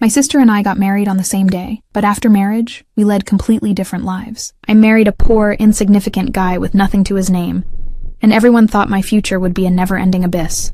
My sister and I got married on the same day, but after marriage, we led completely different lives. I married a poor, insignificant guy with nothing to his name, and everyone thought my future would be a never-ending abyss.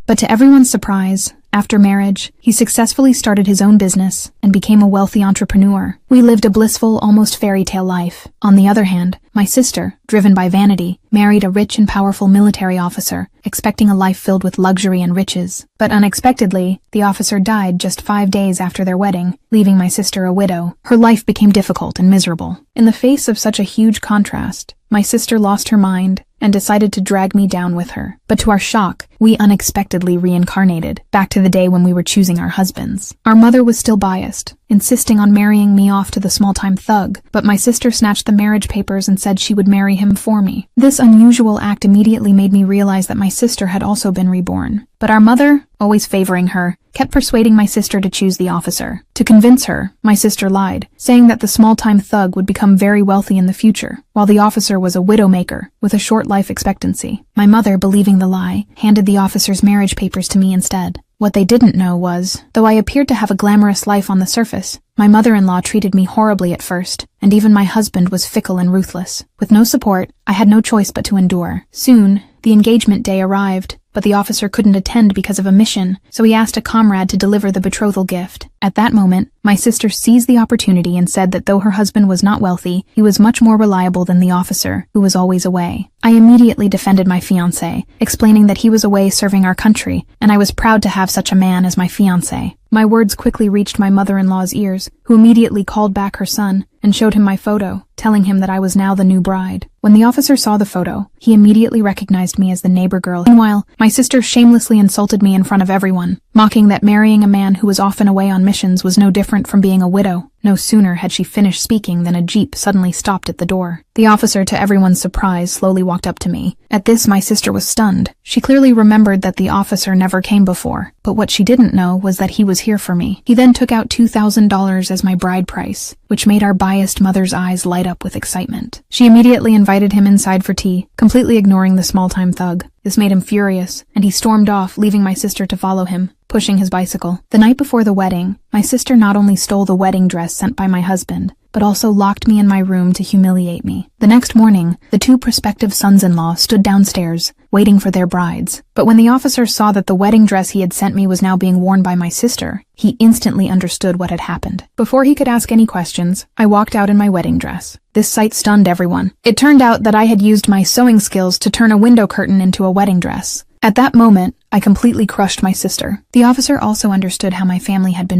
But to everyone's surprise, after marriage, he successfully started his own business and became a wealthy entrepreneur. We lived a blissful, almost fairy tale life. On the other hand, my sister, driven by vanity, married a rich and powerful military officer, expecting a life filled with luxury and riches. But unexpectedly, the officer died just 5 days after their wedding, leaving my sister a widow. Her life became difficult and miserable. In the face of such a huge contrast, my sister lost her mind and decided to drag me down with her. But to our shock, we unexpectedly reincarnated, back to the day when we were choosing our husbands. Our mother was still biased, insisting on marrying me off to the small-time thug, but my sister snatched the marriage papers and said she would marry him for me. This unusual act immediately made me realize that my sister had also been reborn. But our mother, always favoring her, kept persuading my sister to choose the officer. To convince her, my sister lied, saying that the small-time thug would become very wealthy in the future, while the officer was a widowmaker with a short life expectancy. My mother, believing the lie, handed the officer's marriage papers to me instead. What they didn't know was, though I appeared to have a glamorous life on the surface, my mother-in-law treated me horribly at first, and even my husband was fickle and ruthless. With no support, I had no choice but to endure. Soon, the engagement day arrived, but the officer couldn't attend because of a mission, so he asked a comrade to deliver the betrothal gift. At that moment, my sister seized the opportunity and said that though her husband was not wealthy, he was much more reliable than the officer, who was always away. I immediately defended my fiancé, explaining that he was away serving our country, and I was proud to have such a man as my fiancé. My words quickly reached my mother-in-law's ears, who immediately called back her son and showed him my photo, telling him that I was now the new bride. When the officer saw the photo, he immediately recognized me as the neighbor girl. Meanwhile, my sister shamelessly insulted me in front of everyone, mocking that marrying a man who was often away on missions was no different from being a widow. No sooner had she finished speaking than a jeep suddenly stopped at the door. The officer, to everyone's surprise, slowly walked up to me. At this, my sister was stunned. She clearly remembered that the officer never came before, but what she didn't know was that he was here for me. He then took out $2,000 as my bride price, which made our biased mother's eyes light up with excitement. She immediately invited him inside for tea, completely ignoring the small-time thug. This made him furious, and he stormed off, leaving my sister to follow him, pushing his bicycle. The night before the wedding, my sister not only stole the wedding dress sent by my husband, but also locked me in my room to humiliate me. The next morning, the two prospective sons-in-law stood downstairs, waiting for their brides. But when the officer saw that the wedding dress he had sent me was now being worn by my sister, he instantly understood what had happened. Before he could ask any questions, I walked out in my wedding dress. This sight stunned everyone. It turned out that I had used my sewing skills to turn a window curtain into a wedding dress. At that moment, I completely crushed my sister. The officer also understood how my family had been